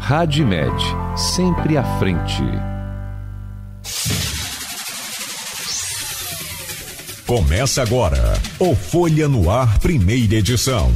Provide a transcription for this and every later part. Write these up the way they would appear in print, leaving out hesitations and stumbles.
Radimed, sempre à frente. Começa agora o Folha no Ar, primeira edição.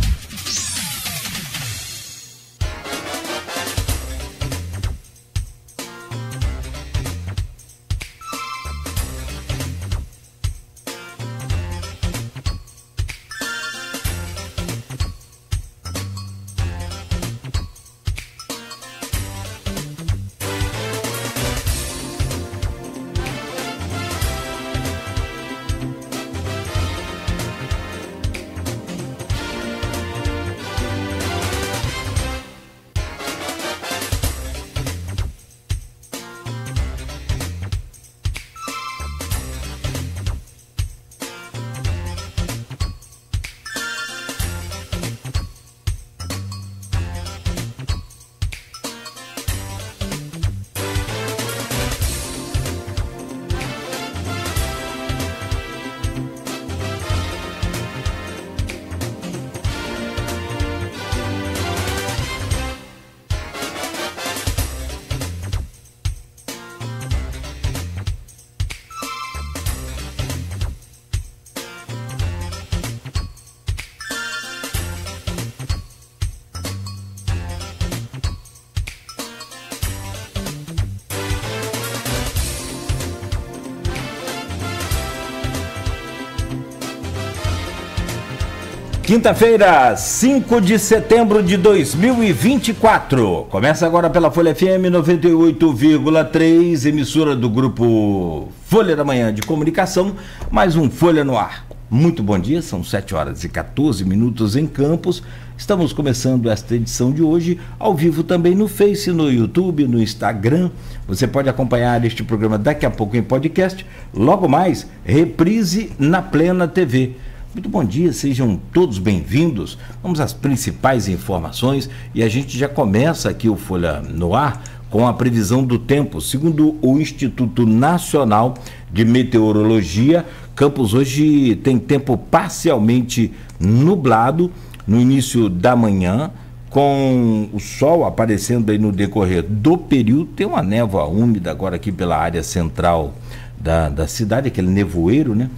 Quinta-feira, 5 de setembro de 2024. Começa agora pela Folha FM 98,3, emissora do grupo Folha da Manhã de Comunicação, mais um Folha no Ar. Muito bom dia, são 7 horas e 14 minutos em Campos. Estamos começando esta edição de hoje, ao vivo também no Face, no YouTube, no Instagram. Você pode acompanhar este programa daqui a pouco em podcast, logo mais, reprise na Plena TV. Muito bom dia, sejam todos bem-vindos. Vamos às principais informações e a gente já começa aqui o Folha no Ar com a previsão do tempo. Segundo o Instituto Nacional de Meteorologia, Campos hoje tem tempo parcialmente nublado no início da manhã, com o sol aparecendo aí no decorrer do período. Tem uma névoa úmida agora aqui pela área central da cidade, aquele nevoeiro, né?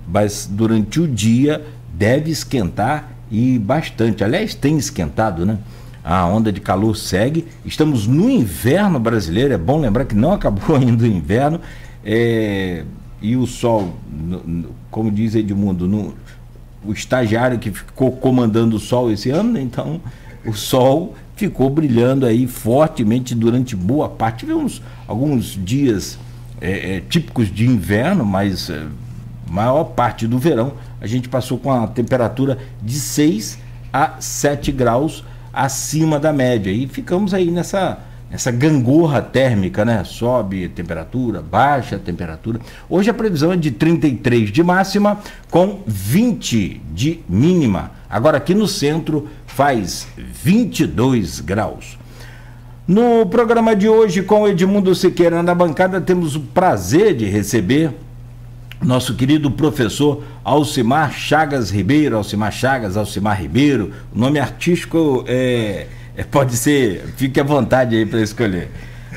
Mas durante o dia deve esquentar e bastante. Aliás, tem esquentado, né? A onda de calor segue. Estamos no inverno brasileiro. É bom lembrar que não acabou ainda o inverno. E o sol, como diz Edmundo, o estagiário que ficou comandando o sol esse ano, né? Então o sol ficou brilhando aí fortemente durante boa parte. Tivemos alguns dias típicos de inverno, mas maior parte do verão a gente passou com a temperatura de 6 a 7 graus acima da média e ficamos aí nessa gangorra térmica, né? Sobe a temperatura, baixa a temperatura. Hoje a previsão é de 33 de máxima com 20 de mínima. Agora aqui no centro faz 22 graus. No programa de hoje, com o Edmundo Siqueira na bancada, temos o prazer de receber nosso querido professor Alcimar Chagas Ribeiro. Alcimar Ribeiro, o nome artístico pode ser, fique à vontade aí para escolher,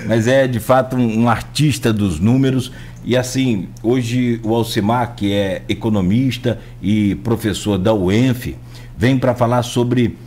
mas é de fato um artista dos números. E assim, hoje o Alcimar, que é economista e professor da UENF, vem para falar sobre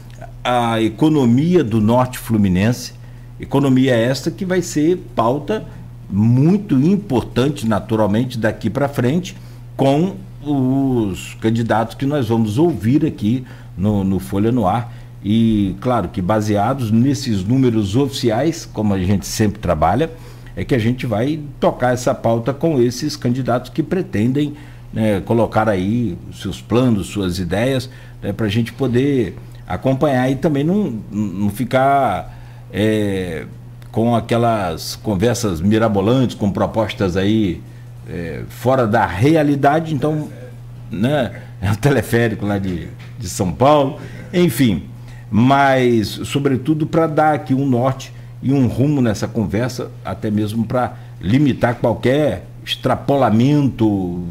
a economia do Norte Fluminense. Economia esta que vai ser pauta muito importante, naturalmente, daqui para frente, com os candidatos que nós vamos ouvir aqui no Folha no Ar. E, claro, que baseados nesses números oficiais, como a gente sempre trabalha, é que a gente vai tocar essa pauta com esses candidatos que pretendem, né, colocar aí seus planos, suas ideias, né, para a gente poder acompanhar e também não ficar com aquelas conversas mirabolantes, com propostas aí fora da realidade. Então, né, é um teleférico lá de São Paulo, enfim, mas sobretudo para dar aqui um norte e um rumo nessa conversa, até mesmo para limitar qualquer extrapolamento,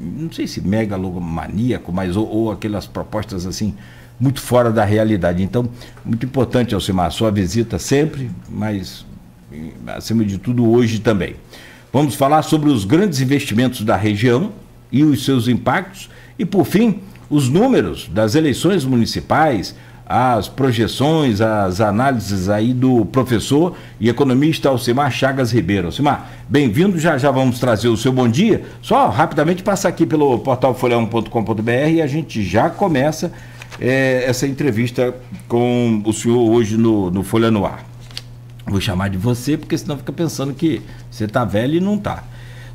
não sei se megalomaníaco, mas ou aquelas propostas assim muito fora da realidade. Então, muito importante, Alcimar, a sua visita sempre, mas acima de tudo hoje também. Vamos falar sobre os grandes investimentos da região e os seus impactos e, por fim, os números das eleições municipais, as projeções, as análises aí do professor e economista Alcimar Chagas Ribeiro. Alcimar, bem-vindo, já vamos trazer o seu bom dia. Só rapidamente passar aqui pelo portal folha1.com.br e a gente já começa essa entrevista com o senhor hoje no Folha no Ar. Vou chamar de você, porque senão fica pensando que você está velho e não está.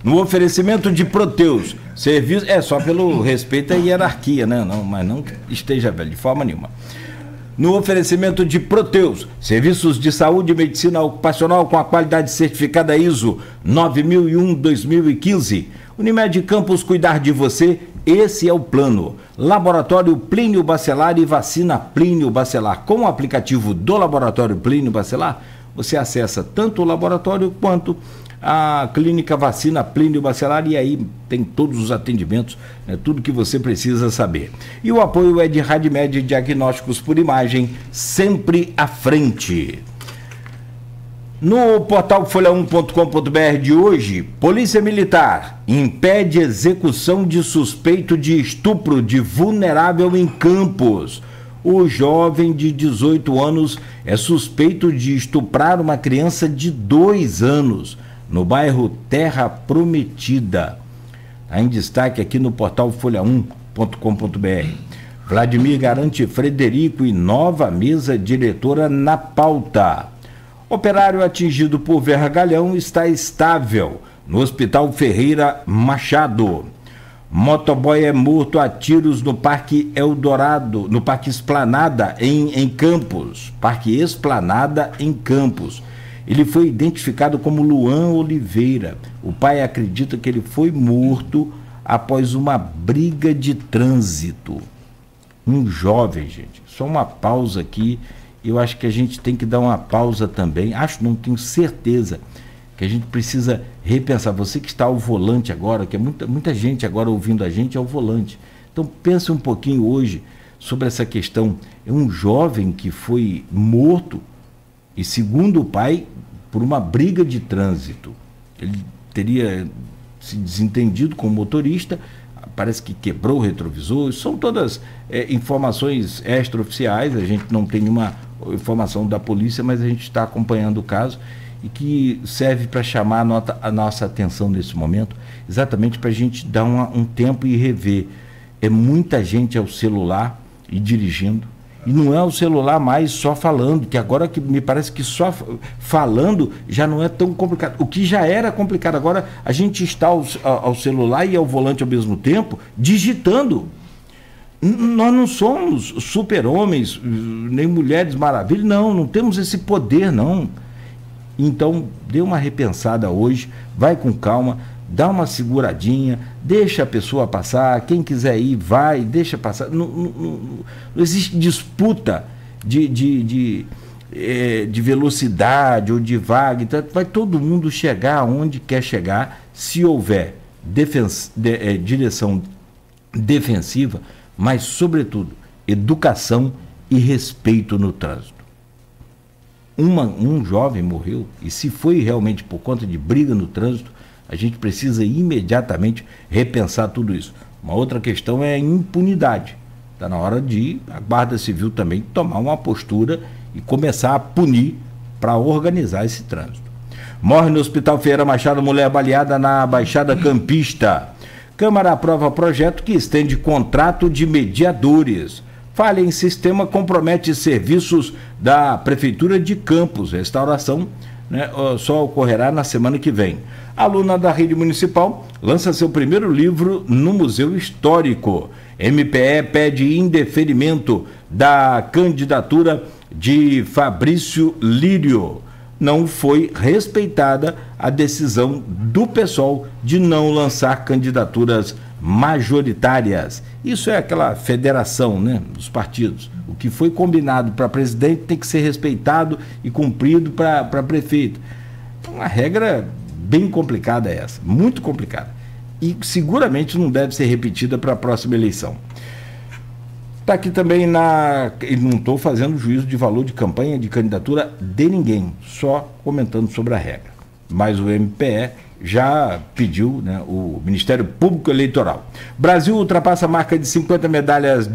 No oferecimento de Proteus, serviço, só pelo respeito à hierarquia, né? Não, mas não esteja velho de forma nenhuma. No oferecimento de Proteus, serviços de saúde e medicina ocupacional com a qualidade certificada ISO 9001-2015. Unimed Campos, cuidar de você, esse é o plano. Laboratório Plínio Bacelar e vacina Plínio Bacelar. Com o aplicativo do Laboratório Plínio Bacelar, você acessa tanto o laboratório quanto a clínica vacina Plínio Bacelar e aí tem todos os atendimentos, né, tudo que você precisa saber. E o apoio é de Radmed Diagnósticos por Imagem, sempre à frente. No portal folha1.com.br de hoje, Polícia Militar impede execução de suspeito de estupro de vulnerável em Campos. O jovem de 18 anos é suspeito de estuprar uma criança de 2 anos no bairro Terra Prometida. Está em destaque aqui no portal folha1.com.br. Vladimir garante Frederico e nova mesa diretora na pauta. Operário atingido por vergalhão está estável no Hospital Ferreira Machado. Motoboy é morto a tiros no Parque Eldorado, no Parque Esplanada em Campos. Parque Esplanada em Campos. Ele foi identificado como Luan Oliveira. O pai acredita que ele foi morto após uma briga de trânsito. Um jovem, gente. Só uma pausa aqui. Eu acho que a gente tem que dar uma pausa também. Não tenho certeza que a gente precisa repensar. Você que está ao volante agora, que é muita gente agora ouvindo a gente ao volante. Então pense um pouquinho hoje sobre essa questão. É um jovem que foi morto e, segundo o pai, por uma briga de trânsito. Ele teria se desentendido com o motorista, parece que quebrou o retrovisor. São todas informações extraoficiais, a gente não tem nenhuma informação da polícia, mas a gente está acompanhando o caso e que serve para chamar a nossa atenção nesse momento, exatamente para a gente dar um tempo e rever. É muita gente ao celular e dirigindo, e não é o celular mais só falando, que agora que me parece que só falando já não é tão complicado. O que já era complicado, agora a gente está ao celular e ao volante ao mesmo tempo, digitando. Nós não somos super-homens, nem mulheres maravilhas, não temos esse poder, não. Então, dê uma repensada hoje, vai com calma, dá uma seguradinha, deixa a pessoa passar, quem quiser ir, vai, deixa passar. Não existe disputa de velocidade ou de vaga, então vai todo mundo chegar onde quer chegar, se houver direção defensiva, mas, sobretudo, educação e respeito no trânsito. Um jovem morreu, e se foi realmente por conta de briga no trânsito, a gente precisa imediatamente repensar tudo isso. Uma outra questão é a impunidade. Está na hora de a Guarda Civil também tomar uma postura e começar a punir para organizar esse trânsito. Morre no Hospital Ferreira Machado mulher baleada na Baixada Campista. Câmara aprova projeto que estende contrato de mediadores. Falha em sistema compromete serviços da Prefeitura de Campos. Restauração, né, só ocorrerá na semana que vem. Aluna da rede municipal lança seu primeiro livro no Museu Histórico. MPE pede indeferimento da candidatura de Fabrício Lírio. Não foi respeitada a decisão do PSOL de não lançar candidaturas majoritárias. Isso é aquela federação, né, dos partidos. O que foi combinado para presidente tem que ser respeitado e cumprido para prefeito. Uma regra bem complicada essa, muito complicada. E seguramente não deve ser repetida para a próxima eleição. Está aqui também e não estou fazendo juízo de valor de campanha de candidatura de ninguém, só comentando sobre a regra. Mas o MPE já pediu, né, o Ministério Público Eleitoral. Brasil ultrapassa a marca de 50 medalhas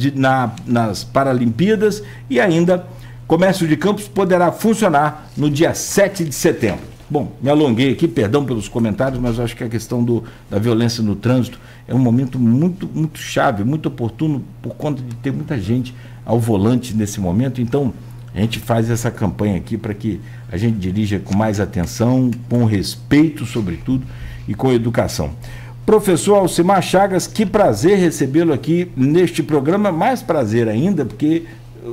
nas Paralimpíadas e ainda comércio de campos poderá funcionar no dia 7 de setembro. Bom, me alonguei aqui, perdão pelos comentários, mas acho que a questão da violência no trânsito é um momento muito, muito chave, muito oportuno, por conta de ter muita gente ao volante nesse momento. Então, a gente faz essa campanha aqui para que a gente dirija com mais atenção, com respeito, sobretudo, e com educação. Professor Alcimar Chagas, que prazer recebê-lo aqui neste programa, mais prazer ainda, porque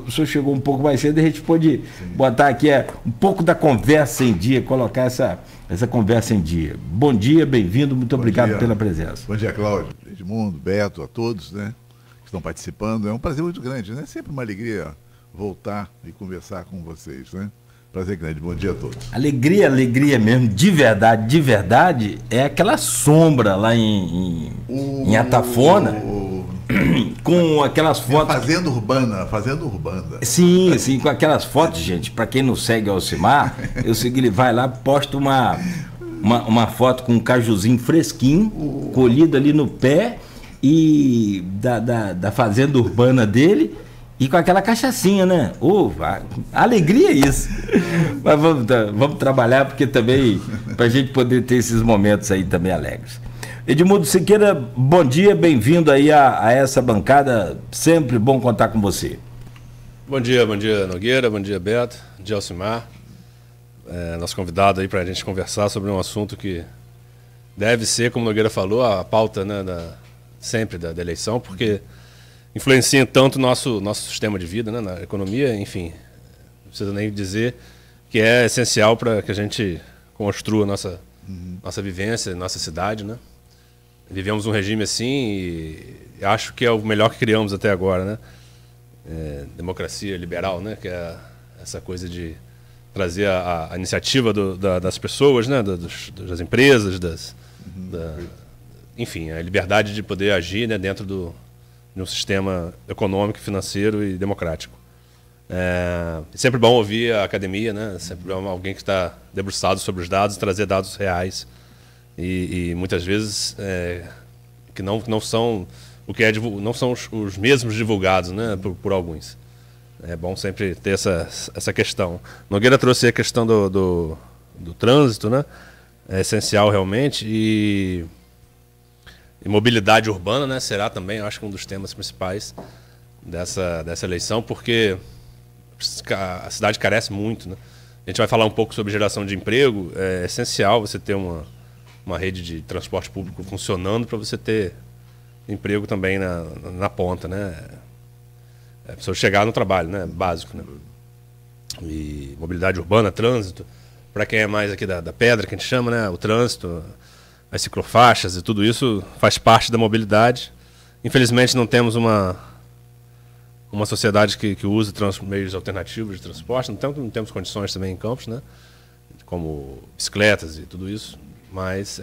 o senhor chegou um pouco mais cedo, a gente pôde botar aqui um pouco da conversa em dia, colocar essa conversa em dia. Bom dia, bem-vindo, muito obrigado pela presença. Bom dia, Cláudio, Edmundo, Beto, a todos, né, que estão participando. É um prazer muito grande, né? Sempre uma alegria voltar e conversar com vocês, né? Prazer grande, bom dia a todos. Alegria mesmo, de verdade, é aquela sombra lá em Atafona, com aquelas fotos... Fazenda urbana. Sim, com aquelas fotos, gente, para quem não segue o Alcimar, eu segui, ele vai lá, posta uma foto com um cajuzinho fresquinho, colhido ali no pé, e da fazenda urbana dele, e com aquela cachaçinha, né? Alegria isso. Mas vamos trabalhar, porque também, para a gente poder ter esses momentos aí também alegres. Edmundo Siqueira, bom dia, bem-vindo aí a essa bancada, sempre bom contar com você. Bom dia Nogueira, bom dia Beto, bom dia Alcimar, nosso convidado aí para a gente conversar sobre um assunto que deve ser, como Nogueira falou, a pauta, né, sempre da eleição, porque influencia tanto o nosso sistema de vida, né, na economia, enfim, não precisa nem dizer que é essencial para que a gente construa nossa vivência, nossa cidade, né? Vivemos um regime assim e acho que é o melhor que criamos até agora, né? Democracia liberal, né? Que é essa coisa de trazer a iniciativa das pessoas, né? Das empresas, enfim, a liberdade de poder agir, né? Dentro de um sistema econômico, financeiro e democrático. É sempre bom ouvir a academia, né? Sempre bom alguém que está debruçado sobre os dados, trazer dados reais. E muitas vezes que não são o que não são os mesmos divulgados, né, por alguns. É bom sempre ter essa questão. Nogueira trouxe a questão do trânsito, né? É essencial realmente, e mobilidade urbana, né, será também, eu acho que um dos temas principais dessa eleição, porque a cidade carece muito, né? A gente vai falar um pouco sobre geração de emprego. É essencial você ter uma rede de transporte público funcionando para você ter emprego também na ponta, né? A pessoa chegar no trabalho, né? Básico, né? E mobilidade urbana, trânsito, para quem é mais aqui da pedra, que a gente chama, né? O trânsito, as ciclofaixas e tudo isso faz parte da mobilidade. Infelizmente não temos uma sociedade que use meios alternativos de transporte, não temos condições também em Campos, né? Como bicicletas e tudo isso. Mas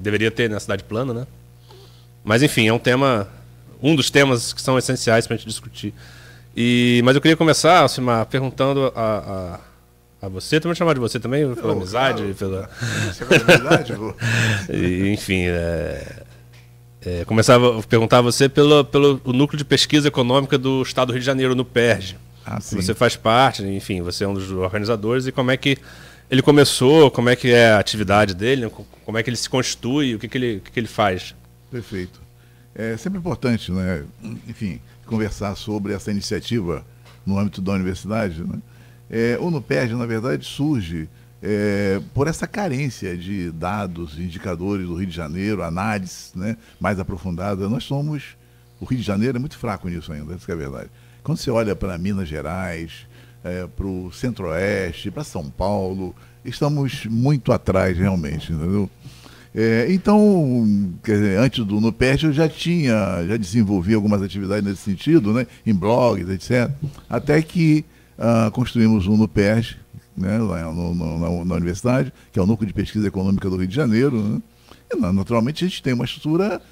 deveria ter na cidade plana, né? Mas enfim, é um dos temas que são essenciais para a gente discutir. Mas eu queria começar, Alcimar, perguntando a você, também chamar de você também, pela amizade, claro, pela amizade, enfim, começava a perguntar a você pelo núcleo de pesquisa econômica do Estado do Rio de Janeiro, no PERJ. Você faz parte, enfim, você é um dos organizadores, e como é que ele começou, como é que é a atividade dele, como é que ele se constitui, o que ele faz? Perfeito. É sempre importante, né, enfim, conversar sobre essa iniciativa no âmbito da universidade, né? O NUPERJ, na verdade, surge por essa carência de dados, indicadores do Rio de Janeiro, análise, né, mais aprofundada. O Rio de Janeiro é muito fraco nisso ainda, essa é a verdade. Quando você olha para Minas Gerais, para o Centro-Oeste, para São Paulo, estamos muito atrás realmente, entendeu? Então, quer dizer, antes do NUPERJ eu já desenvolvi algumas atividades nesse sentido, né, em blogs, etc. Até que construímos o NUPERJ, né, lá na universidade, que é o Núcleo de Pesquisa Econômica do Rio de Janeiro, né? E, naturalmente a gente tem uma estrutura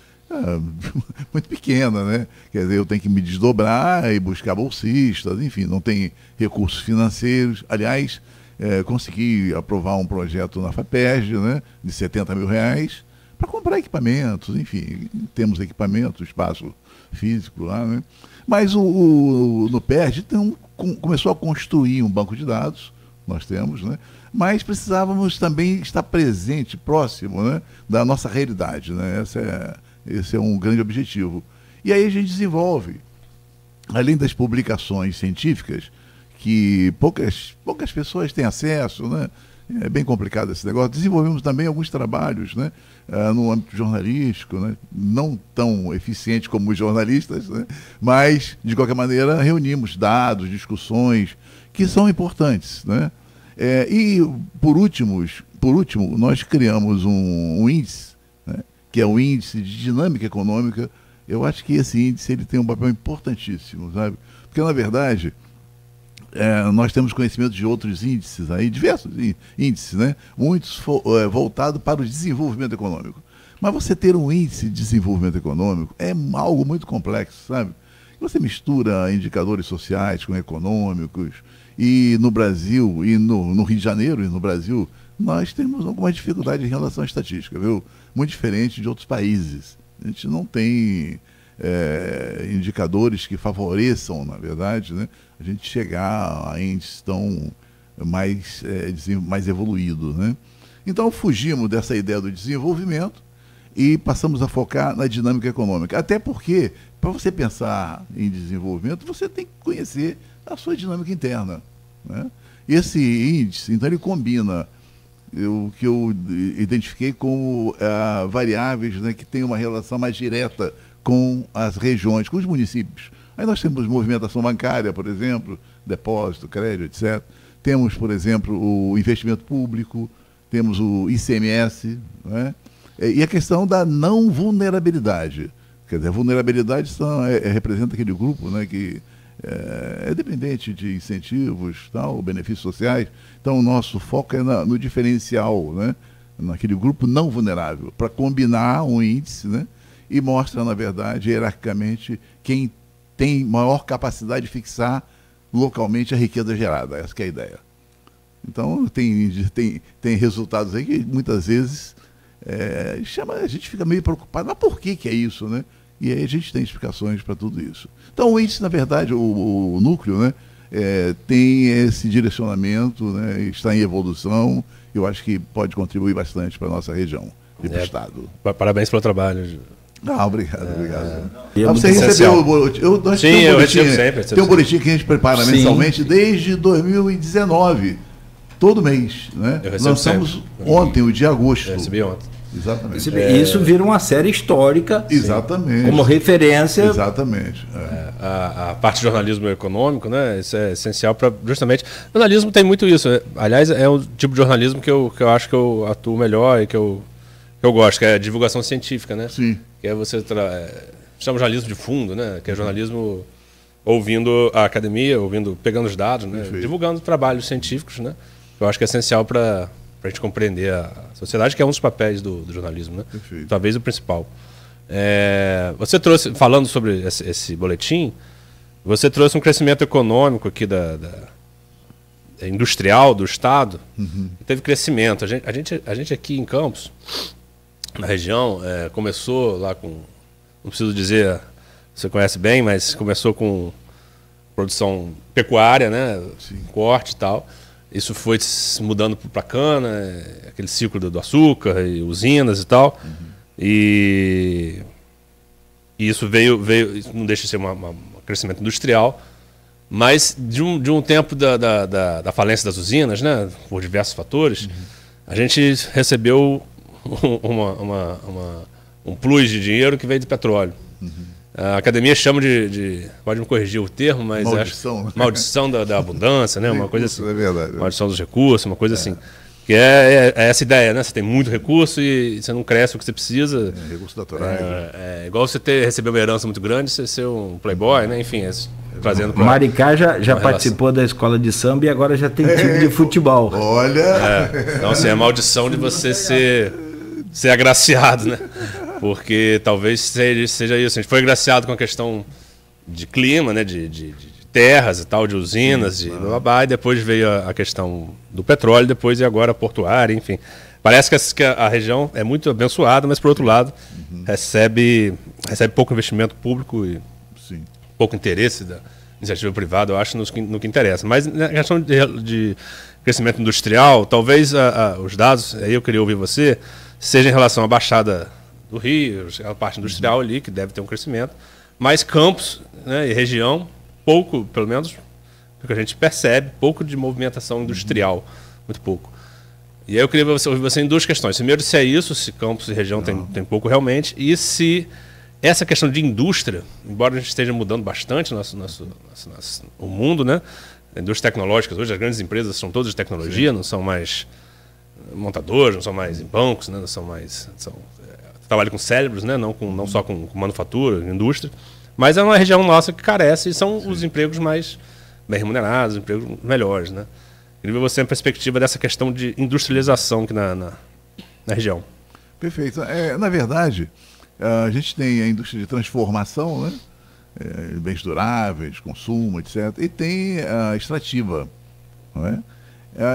muito pequena, né? Quer dizer, eu tenho que me desdobrar e buscar bolsistas, enfim, não tem recursos financeiros. Aliás, consegui aprovar um projeto na FAPERJ, né, de R$70 mil para comprar equipamentos, enfim, temos equipamento, espaço físico lá, né? Mas o NUPERJ começou a construir um banco de dados, nós temos, né? Mas precisávamos também estar presente, próximo, né, da nossa realidade, né? Esse é um grande objetivo. E aí a gente desenvolve, além das publicações científicas, que poucas pessoas têm acesso, né? É bem complicado esse negócio. Desenvolvemos também alguns trabalhos, né, no âmbito jornalístico, né? Não tão eficiente como os jornalistas, né? Mas, de qualquer maneira, reunimos dados, discussões, que são importantes, né? E, por último, nós criamos um índice, né, que é o índice de dinâmica econômica. Eu acho que esse índice ele tem um papel importantíssimo, sabe? Porque, na verdade, nós temos conhecimento de outros índices, aí, diversos índices, né? Muitos voltados para o desenvolvimento econômico. Mas você ter um índice de desenvolvimento econômico é algo muito complexo, sabe? Você mistura indicadores sociais com econômicos, e no Brasil, e no Rio de Janeiro e no Brasil, nós temos alguma dificuldade em relação à estatística, viu? Muito diferente de outros países. A gente não tem indicadores que favoreçam, na verdade, né, a gente chegar a índices tão mais evoluídos, né? Então fugimos dessa ideia do desenvolvimento e passamos a focar na dinâmica econômica. Até porque, para você pensar em desenvolvimento, você tem que conhecer a sua dinâmica interna, né? Esse índice, então, ele combina o que eu identifiquei como variáveis, né, que têm uma relação mais direta com as regiões, com os municípios. Aí nós temos movimentação bancária, por exemplo, depósito, crédito, etc. Temos, por exemplo, o investimento público, temos o ICMS, né? E a questão da não vulnerabilidade. Quer dizer, a vulnerabilidade representa aquele grupo, né, que é dependente de incentivos, tal, benefícios sociais. Então, o nosso foco é no diferencial, né, naquele grupo não vulnerável, para combinar um índice, né, e mostra, na verdade, hierarquicamente, quem tem maior capacidade de fixar localmente a riqueza gerada. Essa que é a ideia. Então, tem resultados aí que muitas vezes a gente fica meio preocupado. Mas por que é isso, né? E aí a gente tem explicações para tudo isso. Então, o índice, na verdade, o núcleo, né, tem esse direcionamento, né, está em evolução. Eu acho que pode contribuir bastante para a nossa região e para o Estado. Parabéns pelo trabalho. Obrigado. Você recebeu o boletim? Sim, eu recebo sempre. Tem um boletim que a gente prepara mensalmente desde 2019, todo mês, né? Lançamos ontem, o dia de agosto. Eu recebi ontem. Exatamente. Isso vira uma série histórica. Exatamente. Como referência. Exatamente. A parte de jornalismo econômico, né? Isso é essencial para justamente. O jornalismo tem muito isso. Aliás, é o tipo de jornalismo que eu acho que eu atuo melhor e que eu gosto, que é a divulgação científica, né? Sim. Que é você chama jornalismo de fundo, né? Que é jornalismo ouvindo a academia, pegando os dados, né? Divulgando trabalhos científicos, né? Eu acho que é essencial para a gente compreender a sociedade, que é um dos papéis do jornalismo, né? Perfeito. Talvez o principal. Você trouxe, falando sobre esse boletim, você trouxe um crescimento econômico aqui industrial do Estado. Teve crescimento. A gente aqui em Campos, na região, começou lá com, não preciso dizer, você conhece bem, mas começou com produção pecuária, né? Sim. Corte e tal. Isso foi mudando para cana, aquele ciclo do açúcar e usinas e tal. E isso veio, isso não deixa de ser um crescimento industrial, mas de um tempo da falência das usinas, né, por diversos fatores, a gente recebeu um plus de dinheiro que veio do petróleo. A academia chama pode me corrigir o termo, mas maldição, acho, maldição da abundância, né? Uma coisa assim. É verdade. Maldição dos recursos, uma coisa assim. Que é essa ideia, né? Você tem muito recurso e você não cresce o que você precisa. Recursos naturais. Igual você receber uma herança muito grande, você ser um playboy, né? Enfim, trazendo para Maricá já participou da escola de samba e agora já tem time de futebol. Olha! Então, assim, é a maldição de você ser agraciado, né? Porque talvez seja isso. A gente foi agraciado com a questão de clima, né? De terras e tal, de usinas, de babá, e depois veio a questão do petróleo, depois e agora a portuária, enfim. Parece que a região é muito abençoada, mas por outro lado recebe pouco investimento público e Sim. pouco interesse da iniciativa privada, eu acho, no que interessa. Mas na questão de crescimento industrial, talvez os dados, aí eu queria ouvir você, seja em relação à Baixada do Rio, a parte industrial ali, que deve ter um crescimento, mas Campos, né, e região, pouco, pelo menos, porque a gente percebe, pouco de movimentação industrial, muito pouco. E aí eu queria ouvir você em duas questões. Primeiro, se é isso, se Campos e região tem pouco realmente, e se essa questão de indústria, embora a gente esteja mudando bastante o mundo, né? Indústrias tecnológicas, hoje as grandes empresas são todas de tecnologia, não são mais montadoras, não são mais bancos, né? Não são mais... trabalham com cérebros, né? Não só com manufatura, indústria. Mas é uma região nossa que carece e são os empregos mais bem remunerados, os empregos melhores, né? Queria ver você a perspectiva dessa questão de industrialização aqui na região. Perfeito. Na verdade, a gente tem a indústria de transformação, né? Bens duráveis, consumo, etc. E tem a extrativa. Não é?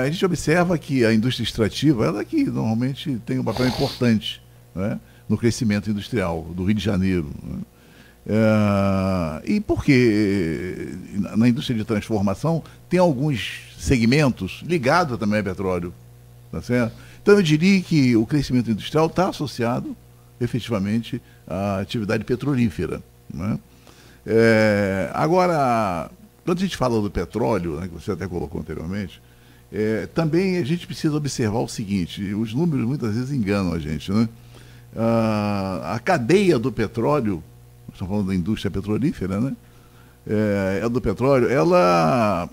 A gente observa que a indústria extrativa, ela que normalmente tem um papel importante, não é? No crescimento industrial do Rio de Janeiro. Não é? E porque na indústria de transformação tem alguns segmentos ligados também ao petróleo, tá certo? Então eu diria que o crescimento industrial está associado efetivamente à atividade petrolífera, né? Agora, quando a gente fala do petróleo, né, que você até colocou anteriormente, também a gente precisa observar o seguinte: os números muitas vezes enganam a gente, né? A cadeia do petróleo, estamos falando da indústria petrolífera, né? Do petróleo, ela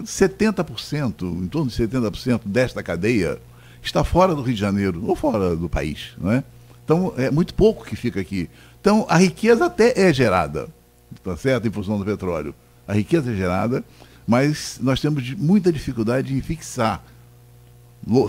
70%, em torno de 70% desta cadeia está fora do Rio de Janeiro ou fora do país, não é? Então é muito pouco que fica aqui. Então a riqueza até é gerada, tá certo, em função do petróleo. A riqueza é gerada, mas nós temos muita dificuldade em fixar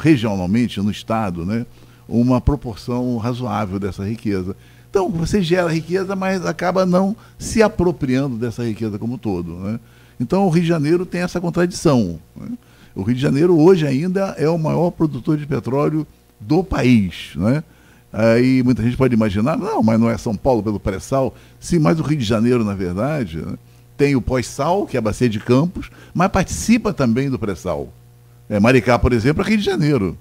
regionalmente no estado, né, uma proporção razoável dessa riqueza. Então, você gera riqueza, mas acaba não se apropriando dessa riqueza como um todo, né? Então, o Rio de Janeiro tem essa contradição, né? O Rio de Janeiro hoje ainda é o maior produtor de petróleo do país, né? Aí muita gente pode imaginar, não, mas não é São Paulo pelo pré-sal. Sim, mas o Rio de Janeiro, na verdade, né, tem o pós-sal, que é a Bacia de Campos, mas participa também do pré-sal. Maricá, por exemplo, é Rio de Janeiro.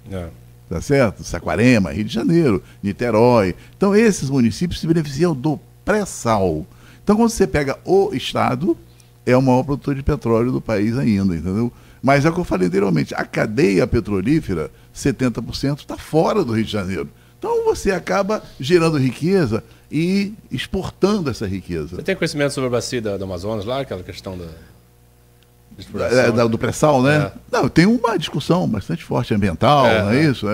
Tá certo? Saquarema, Rio de Janeiro, Niterói. Então, esses municípios se beneficiam do pré-sal. Então, quando você pega o estado, é o maior produtor de petróleo do país ainda, entendeu? Mas é o que eu falei anteriormente, a cadeia petrolífera, 70% está fora do Rio de Janeiro. Então, você acaba gerando riqueza e exportando essa riqueza. Você tem conhecimento sobre a bacia do Amazonas lá, aquela questão do pré-sal, né? Não, tem uma discussão bastante forte ambiental, não é isso?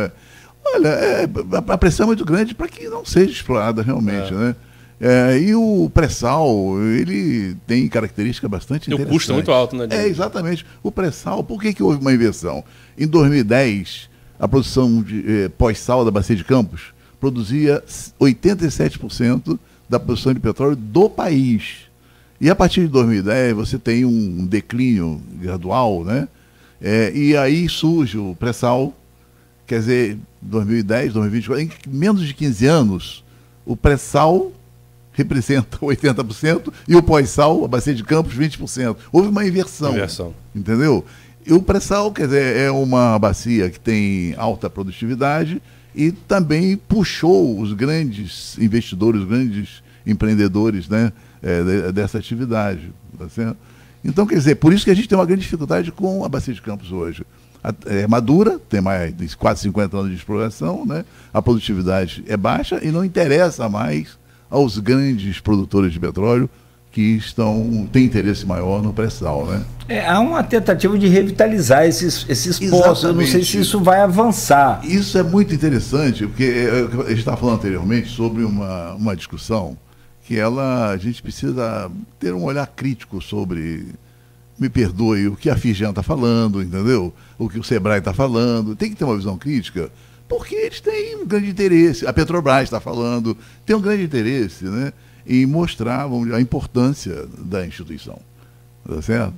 Olha, a pressão é muito grande para que não seja explorada realmente, né? E o pré-sal, ele tem característica bastante interessante. O custo é muito alto, né? Exatamente. O pré-sal, por que houve uma inversão? Em 2010, a produção de pós-sal da Bacia de Campos produzia 87% da produção de petróleo do país. E a partir de 2010 você tem um declínio gradual, né? E aí surge o pré-sal, quer dizer, 2010, 2024, em menos de 15 anos, o pré-sal representa 80% e o pós-sal, a Bacia de Campos, 20%. Houve uma inversão. Entendeu? E o pré-sal, quer dizer, é uma bacia que tem alta produtividade e também puxou os grandes investidores, os grandes empreendedores, né, dessa atividade. Tá certo? Então, quer dizer, por isso que a gente tem uma grande dificuldade com a Bacia de Campos hoje. É madura, tem mais de quase 50 anos de exploração, né? A produtividade é baixa e não interessa mais aos grandes produtores de petróleo que têm interesse maior no pré-sal, né? Há uma tentativa de revitalizar esses postos. Eu não sei se isso vai avançar. Isso é muito interessante, porque a gente estava falando anteriormente sobre uma discussão que a gente precisa ter um olhar crítico sobre, me perdoe, o que a Fijan está falando, entendeu? O que o Sebrae está falando. Tem que ter uma visão crítica, Porque eles têm um grande interesse, a Petrobras está falando, tem um grande interesse, né, em mostrar, vamos dizer, a importância da instituição. Tá certo?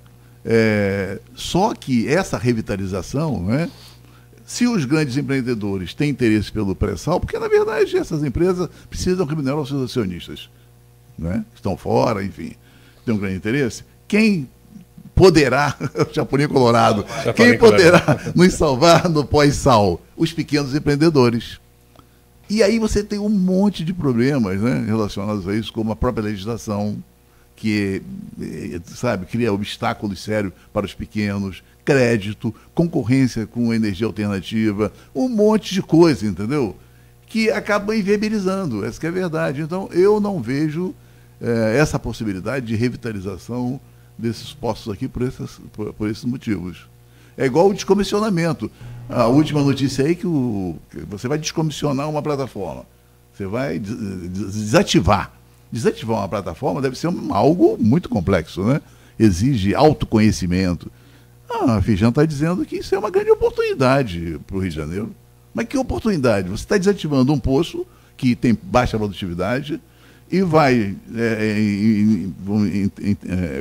Só que essa revitalização, né, se os grandes empreendedores têm interesse pelo pré-sal, porque na verdade essas empresas precisam remunerar os seus acionistas, né, que estão fora, enfim, tem um grande interesse. Quem poderá, Chapolin Colorado, quem poderá nos salvar no pós-sal? Os pequenos empreendedores. E aí você tem um monte de problemas, né, relacionados a isso, como a própria legislação, que, sabe, cria obstáculos sérios para os pequenos, crédito, concorrência com energia alternativa, um monte de coisa, entendeu? Que acaba inviabilizando, essa que é a verdade. Então, eu não vejo essa possibilidade de revitalização desses postos aqui por esses motivos. É igual o descomissionamento. A última notícia aí que você vai descomissionar uma plataforma. Você vai desativar. Desativar uma plataforma deve ser algo muito complexo, né? Exige autoconhecimento. A Fijan está dizendo que isso é uma grande oportunidade para o Rio de Janeiro. Mas que oportunidade? Você está desativando um poço que tem baixa produtividade e vai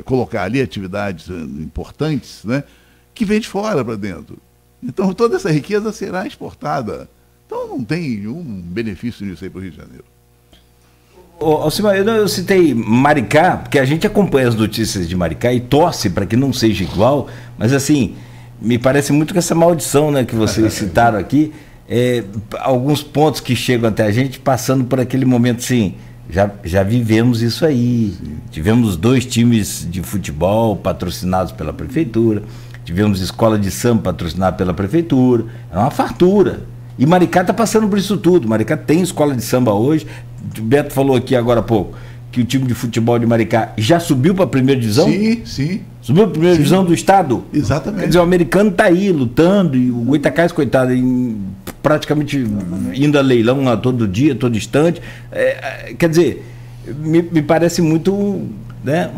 colocar ali atividades importantes, né, que vem de fora para dentro. Então toda essa riqueza será exportada. Então não tem nenhum benefício nisso aí para o Rio de Janeiro. Alcimar, eu citei Maricá, porque a gente acompanha as notícias de Maricá e torce para que não seja igual, mas assim, me parece muito que essa maldição, né, que vocês citaram aqui, alguns pontos que chegam até a gente passando por aquele momento, sim, já vivemos isso aí. Sim. Tivemos 2 times de futebol patrocinados pela prefeitura, tivemos escola de samba patrocinada pela prefeitura, é uma fartura. E Maricá está passando por isso tudo. Maricá tem escola de samba hoje. O Beto falou aqui agora há pouco que o time de futebol de Maricá já subiu para a primeira divisão? Sim, sim. Subiu para a primeira divisão do estado? Exatamente. Quer dizer, o americano está aí lutando, e o Goitacás, coitado, praticamente indo a leilão a todo dia, todo instante. Quer dizer, me parece muito, né?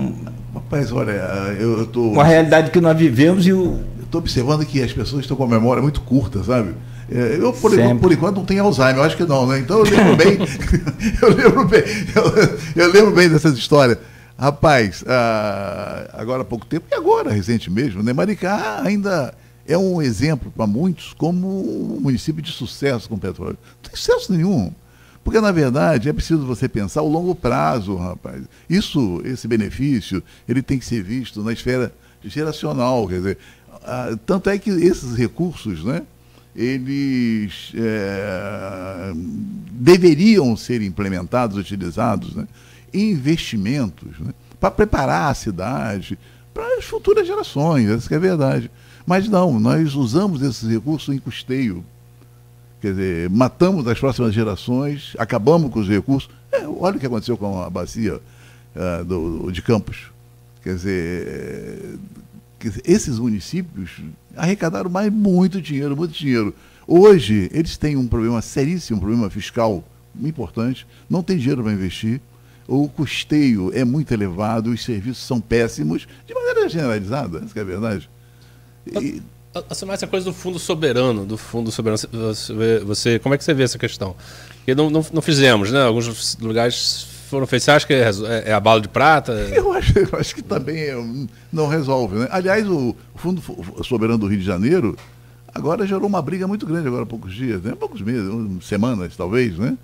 Rapaz, olha, eu tô... uma realidade que nós vivemos e eu estou observando que as pessoas estão com a memória muito curta, sabe? Eu, por enquanto, não tenho Alzheimer, eu acho que não, né? Então eu lembro bem, eu lembro bem dessas histórias. Rapaz, agora há pouco tempo, e agora, recente mesmo, né? Maricá ainda é um exemplo para muitos como um município de sucesso com petróleo. Não tem sucesso nenhum. Porque, na verdade, é preciso você pensar o longo prazo, rapaz. Esse benefício, ele tem que ser visto na esfera geracional, quer dizer, tanto é que esses recursos, né, eles deveriam ser implementados, utilizados, né, em investimentos, né, para preparar a cidade para as futuras gerações, essa que é a verdade. Mas não, nós usamos esses recursos em custeio. Quer dizer, matamos as próximas gerações, acabamos com os recursos. Olha o que aconteceu com a bacia de Campos. Quer dizer, esses municípios arrecadaram muito dinheiro, muito dinheiro. Hoje, eles têm um problema seríssimo, um problema fiscal importante, não tem dinheiro para investir, o custeio é muito elevado, os serviços são péssimos, de maneira generalizada, essa que é a verdade. Essa coisa do fundo soberano, você, como é que você vê essa questão? Porque não fizemos, né? Alguns lugares foram feitos. Você acha que é a bala de prata? Eu acho que também não resolve, né? Aliás, o Fundo Soberano do Rio de Janeiro agora gerou uma briga muito grande agora há poucos dias, né? Poucos meses, semanas talvez, né?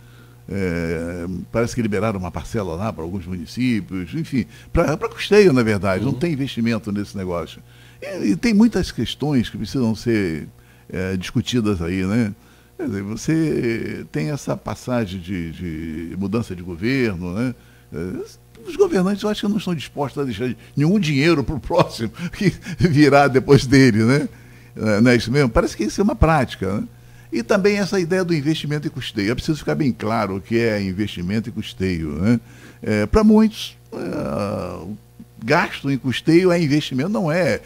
Parece que liberaram uma parcela lá para alguns municípios, enfim, para custeio, na verdade, não tem investimento nesse negócio. E tem muitas questões que precisam ser discutidas aí, né? Quer dizer, você tem essa passagem de mudança de governo, né? Os governantes, eu acho que não estão dispostos a deixar nenhum dinheiro para o próximo que virá depois dele, né? Não é isso mesmo? Parece que isso é uma prática, né? E também essa ideia do investimento e custeio. É preciso ficar bem claro o que é investimento e custeio, né? Para muitos, gasto em custeio é investimento, não é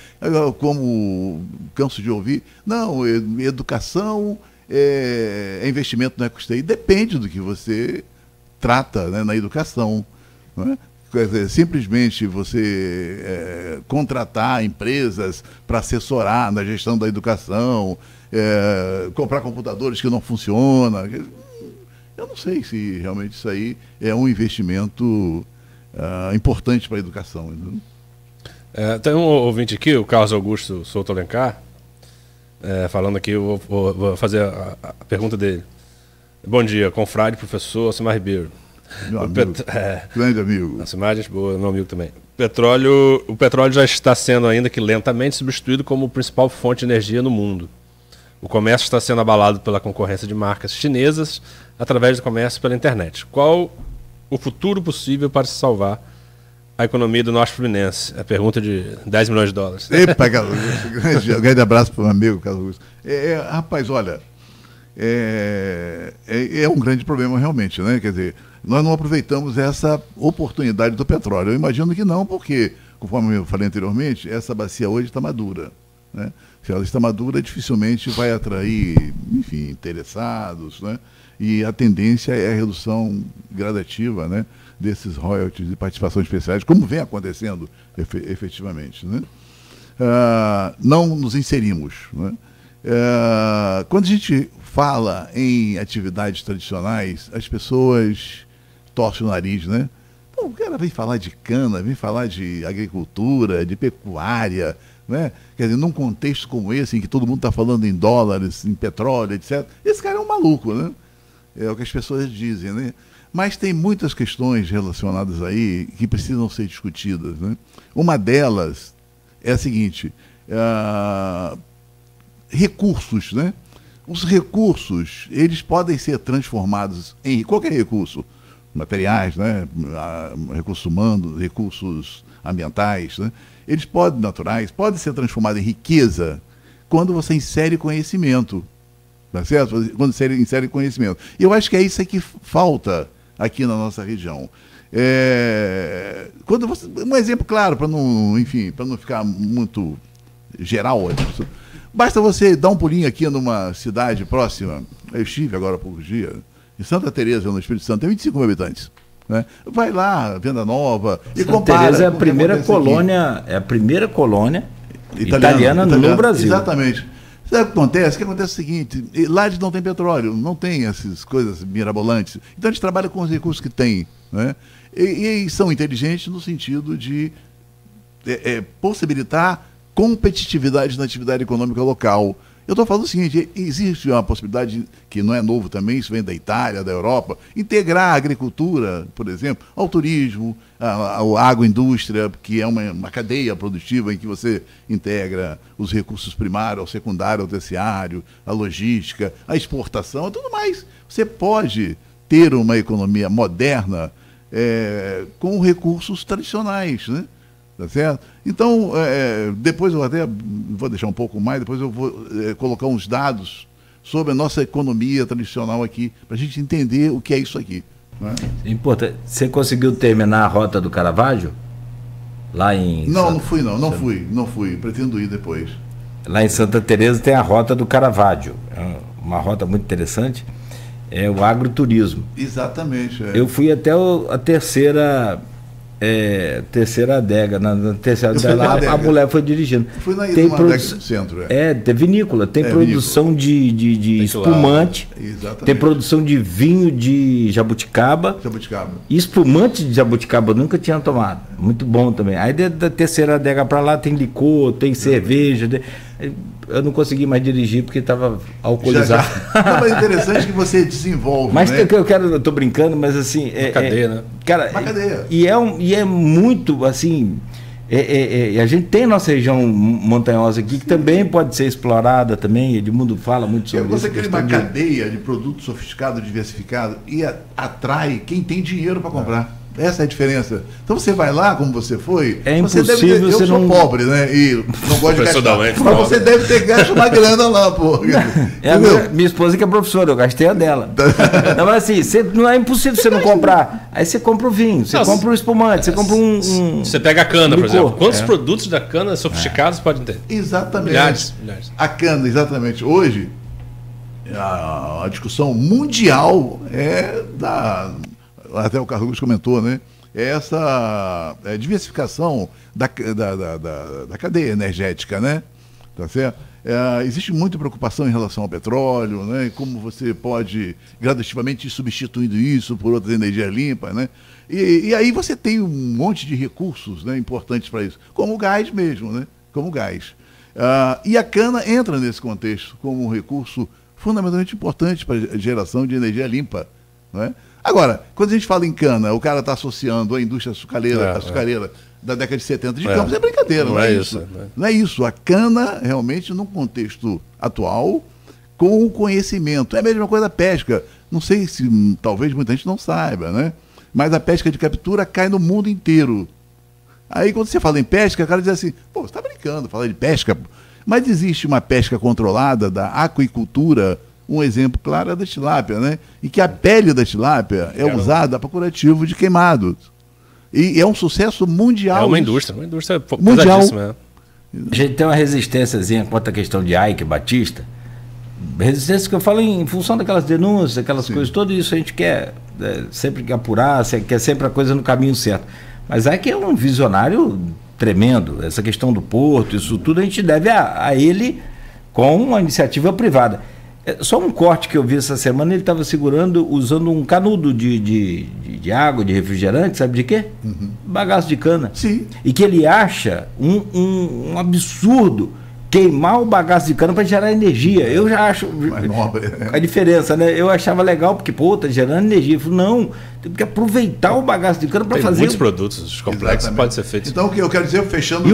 como canso de ouvir, não, educação é investimento, não é custeio. Depende do que você trata, né, na educação, não é? quer dizer, simplesmente você contratar empresas para assessorar na gestão da educação, comprar computadores que não funcionam. Eu não sei se realmente isso aí é um investimento importante para a educação. Entendeu? Tem um ouvinte aqui, o Carlos Augusto Souto Alencar, falando aqui, eu vou fazer a pergunta dele. Bom dia, confrade, professor Alcimar Ribeiro. Meu amigo, grande amigo. Nossa imagem boa, meu amigo também. O petróleo já está sendo, ainda que lentamente, substituído como principal fonte de energia no mundo. O comércio está sendo abalado pela concorrência de marcas chinesas através do comércio pela internet. Qual o futuro possível para se salvar a economia do Norte Fluminense? É a pergunta de 10 milhões de dólares. Epa, grande abraço para o meu amigo, Carlos Augusto. Rapaz, olha, é um grande problema realmente, né? Quer dizer, nós não aproveitamos essa oportunidade do petróleo. Eu imagino que não, porque, conforme eu falei anteriormente, essa bacia hoje está madura, né? Se ela está madura, dificilmente vai atrair, enfim, interessados, né? E a tendência é a redução gradativa, né, desses royalties e participações especiais, como vem acontecendo efetivamente, né? Não nos inserimos, né? Quando a gente fala em atividades tradicionais, as pessoas torcem o nariz, né? Pô, o cara vem falar de cana, vem falar de agricultura, de pecuária, né? Quer dizer, num contexto como esse, em que todo mundo está falando em dólares, em petróleo, etc., esse cara é um maluco, né? É o que as pessoas dizem, né? Mas tem muitas questões relacionadas aí que precisam ser discutidas, né? Uma delas é a seguinte: recursos, né? Os recursos, eles podem ser transformados em qualquer recurso, materiais, né? Recursos humanos, recursos ambientais, né? Eles podem, naturais, podem ser transformados em riqueza quando você insere conhecimento, tá certo? Quando você insere conhecimento. E eu acho que é isso que falta aqui na nossa região. Um exemplo claro, para não, enfim, para não ficar muito geral, basta você dar um pulinho aqui numa cidade próxima. Eu estive agora há poucos dias, em Santa Teresa, no Espírito Santo, tem 25 mil habitantes. Né? Vai lá, Venda Nova, e Santa compara. Teresa é a primeira colônia, italiana no Brasil. Exatamente. Sabe o que acontece? O que acontece é o seguinte: lá eles não tem petróleo, não tem essas coisas mirabolantes. Então eles trabalham com os recursos que têm, né? E são inteligentes no sentido de possibilitar competitividade na atividade econômica local. Eu estou falando o seguinte: existe uma possibilidade, que não é novo também, isso vem da Itália, da Europa, integrar a agricultura, por exemplo, ao turismo, a agroindústria, que é uma cadeia produtiva em que você integra os recursos primários, ao secundário, ao terciário, a logística, a exportação, tudo mais. Você pode ter uma economia moderna com recursos tradicionais, né? Tá certo? Então, depois eu até vou deixar um pouco mais, depois eu vou colocar uns dados sobre a nossa economia tradicional aqui, para a gente entender o que é isso aqui. Né? Importante. Você conseguiu terminar a Rota do Caravaggio? Lá em... Não fui, pretendo ir depois. Lá em Santa Teresa tem a Rota do Caravaggio, é uma rota muito interessante, é o agroturismo. Exatamente. Eu fui até a terceira adega, na terceira adega, a mulher foi dirigindo. Fui na tem adega do centro. Tem vinícola, tem produção vinícola. de espumante, tem produção de vinho de jabuticaba. Espumante de jabuticaba eu nunca tinha tomado, muito bom também. Aí da terceira adega para lá tem licor, tem cerveja. Eu não consegui mais dirigir porque estava alcoolizado. Não, mas é interessante que você desenvolve. Mas né? Eu tô brincando, mas assim. Cadeia, né? Cara, uma cadeia. E é muito assim. A gente tem nossa região montanhosa aqui que também pode ser explorada também. Edmundo fala muito sobre isso. Você cria uma cadeia de produto sofisticado, diversificado e atrai quem tem dinheiro para comprar. Essa é a diferença. Então você vai lá, como você foi, você impossível deve ter, eu sou pobre, né? E não gosto de gastar. Mas você deve ter gasto uma grana lá, pô. Minha esposa que é professora, eu gastei a dela. Não, mas assim, não é impossível você não comprar. Aí você compra o vinho, você compra um espumante, você compra Você pega a cana, por exemplo. Quantos produtos da cana sofisticados podem ter? Exatamente. Milhares. A cana, exatamente. Hoje, a discussão mundial até o Carlos comentou, né? é essa diversificação da cadeia energética, né? Tá certo? Existe muita preocupação em relação ao petróleo, né? Como você pode gradativamente ir substituindo isso por outras energias limpas, né? E aí você tem um monte de recursos, né, importantes para isso, como o gás mesmo, né? Como o gás. E a cana entra nesse contexto como um recurso fundamentalmente importante para a geração de energia limpa, né? Agora, quando a gente fala em cana, o cara está associando a indústria açucareira da década de 70 de Campos, é brincadeira, não é isso. Não é isso. A cana, realmente, num contexto atual, com o conhecimento. É a mesma coisa da pesca. Não sei se, talvez muita gente não saiba, né? Mas a pesca de captura cai no mundo inteiro. Aí, quando você fala em pesca, o cara diz assim, pô, você está brincando, falar de pesca. Mas existe uma pesca controlada da aquicultura. Um exemplo claro é da tilápia, né? E que a pele da tilápia é usada para curativo de queimados. E é um sucesso mundial. É uma indústria mundial. A gente tem uma resistênciazinha quanto à questão de Ike Batista. Resistência que eu falo em função daquelas denúncias, aquelas coisas, tudo isso a gente quer sempre apurar, quer sempre a coisa no caminho certo. Mas Ike é um visionário tremendo. Essa questão do porto, isso tudo a gente deve a ele com uma iniciativa privada. Só um corte que eu vi essa semana, ele estava segurando, usando um canudo de água, de refrigerante, sabe de quê? Bagaço de cana. Sim. E que ele acha um absurdo queimar o bagaço de cana para gerar energia. Eu já acho a diferença, né? Eu achava legal, porque, pô, tá gerando energia. Eu falei, não, tem que aproveitar o bagaço de cana para fazer. Muitos produtos complexos pode ser feito. Então, o que eu quero dizer, fechando...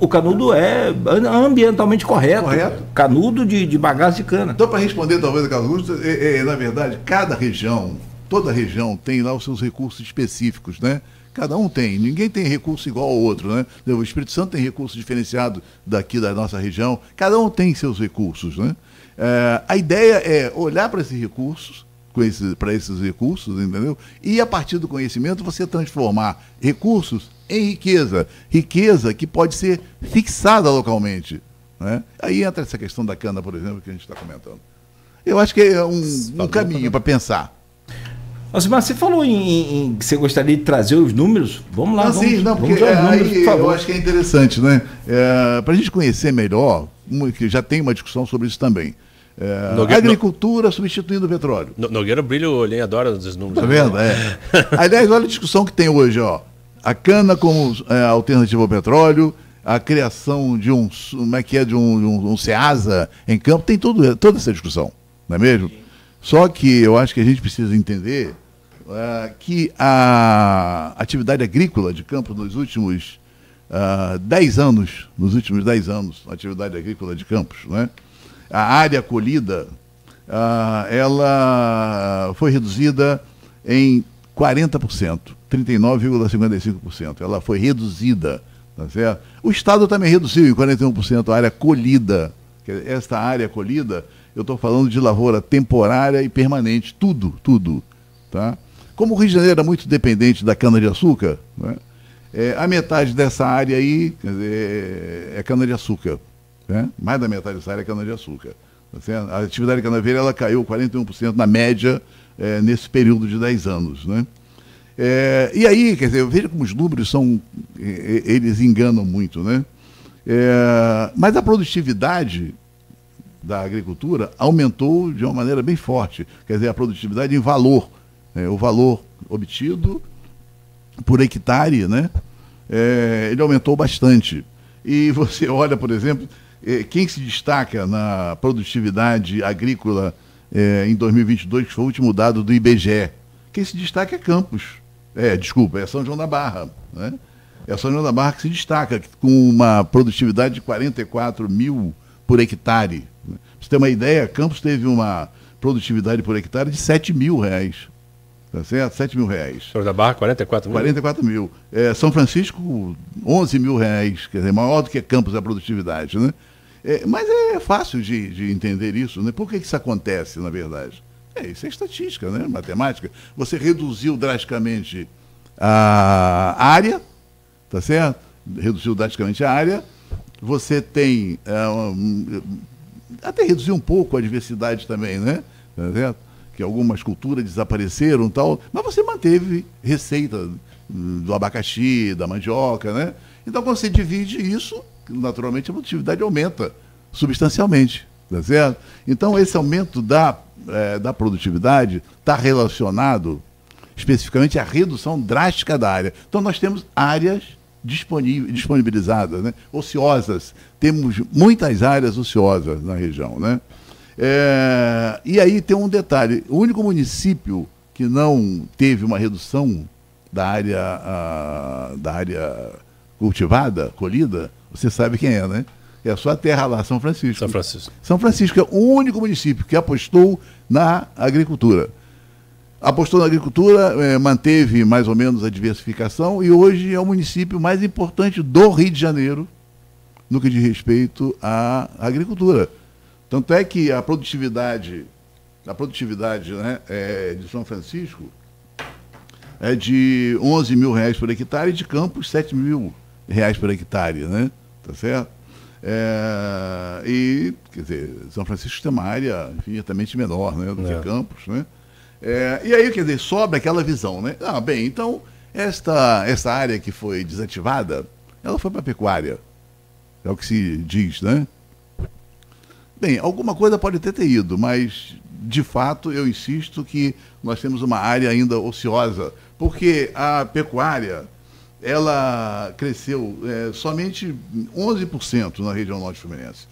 O canudo é ambientalmente correto. Canudo de bagaço de cana. Então, para responder talvez aquela dúvida, na verdade, cada região, toda região tem lá os seus recursos específicos, né? Cada um tem, ninguém tem recurso igual ao outro, né? O Espírito Santo tem recurso diferenciado daqui da nossa região, cada um tem seus recursos, né? A ideia é olhar para esses recursos, entendeu? E a partir do conhecimento você transformar recursos em riqueza que pode ser fixada localmente, né? Aí entra essa questão da cana, por exemplo, que a gente está comentando. Eu acho que é um caminho para pensar. Mas você falou em que você gostaria de trazer os números. Vamos lá, porque números, por favor. Eu acho que é interessante, né? Para a gente conhecer melhor, que já tem uma discussão sobre isso também. Agricultura substituindo o petróleo. Nogueira brilha o olhinho, adora os números. Tá vendo? Aliás, olha a discussão que tem hoje, ó. A cana como alternativa ao petróleo, a criação de um SEASA em campo, tem toda essa discussão, não é mesmo? Só que eu acho que a gente precisa entender que a atividade agrícola de campo nos últimos 10 anos, a atividade agrícola de campos, né? A área colhida, ela foi reduzida em 40%, 39,55%. Ela foi reduzida, tá certo? O Estado também reduziu em 41% a área colhida. Esta área colhida, eu estou falando de lavoura temporária e permanente, tudo. Tá? Como o Rio de Janeiro é muito dependente da cana-de-açúcar, né? A metade dessa área aí, quer dizer, é cana-de-açúcar. Né? Mais da metade dessa área é cana-de-açúcar. Tá certo? A atividade canaveira ela caiu 41% na média nesse período de 10 anos. Né? E aí, quer dizer, veja como os números eles enganam muito. Né? Mas a produtividade da agricultura aumentou de uma maneira bem forte. Quer dizer, a produtividade em valor. O valor obtido por hectare, né? Ele aumentou bastante. E você olha, por exemplo, quem se destaca na produtividade agrícola em 2022, que foi o último dado do IBGE, quem se destaca é Campos. É São João da Barra. Né? É São João da Barra que se destaca, com uma produtividade de 44 mil por hectare. Pra você ter uma ideia, Campos teve uma produtividade por hectare de R$7.000. Tá certo? R$7.000. São João da Barra, 44 mil? 44 mil. São Francisco, R$11.000. Quer dizer, maior do que Campos a produtividade. Né? Mas é fácil de entender isso. Né? Por que isso acontece, na verdade? Isso é estatística, né? Matemática. Você reduziu drasticamente a área, tá certo? Reduziu drasticamente a área. Você tem... até reduziu um pouco a diversidade também, né? Tá certo? que algumas culturas desapareceram e tal, mas você manteve receita do abacaxi, da mandioca, né? Então, quando você divide isso, naturalmente a produtividade aumenta substancialmente, tá certo? Então, esse aumento da produtividade está relacionado especificamente à redução drástica da área. Então, nós temos áreas disponibilizadas, né? Ociosas. Temos muitas áreas ociosas na região, né? E aí tem um detalhe: o único município que não teve uma redução da área cultivada, colhida, você sabe quem é, né? É a sua terra lá, São Francisco. São Francisco. São Francisco é o único município que apostou na agricultura. Apostou na agricultura, manteve mais ou menos a diversificação e hoje é o município mais importante do Rio de Janeiro no que diz respeito à agricultura. Tanto é que a produtividade né, de São Francisco é de R$11 mil por hectare e de Campos R$7 mil por hectare, né? Tá certo? E, quer dizer, São Francisco tem uma área infinitamente menor, né, do que Campos, né? E aí, quer dizer, sobra aquela visão, né? Bem, então, essa área que foi desativada, ela foi para a pecuária. É o que se diz, né? Bem, alguma coisa pode ter ido, mas, de fato, eu insisto que nós temos uma área ainda ociosa, porque a pecuária, ela cresceu somente 11% na região norte fluminense.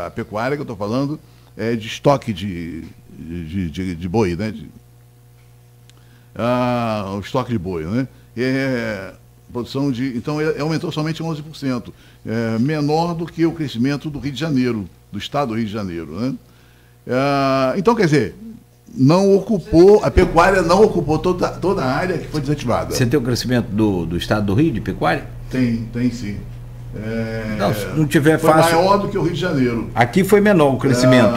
A pecuária que eu estou falando é de estoque de boi, né? O estoque de boi, né? Então, aumentou somente 11%, menor do que o crescimento do Rio de Janeiro, do estado do Rio de Janeiro, né? Então, quer dizer, a pecuária não ocupou toda a área que foi desativada. Você tem o crescimento do estado do Rio de pecuária? Tem sim. Se não tiver foi fácil. Maior do que o Rio de Janeiro. Aqui foi menor o crescimento.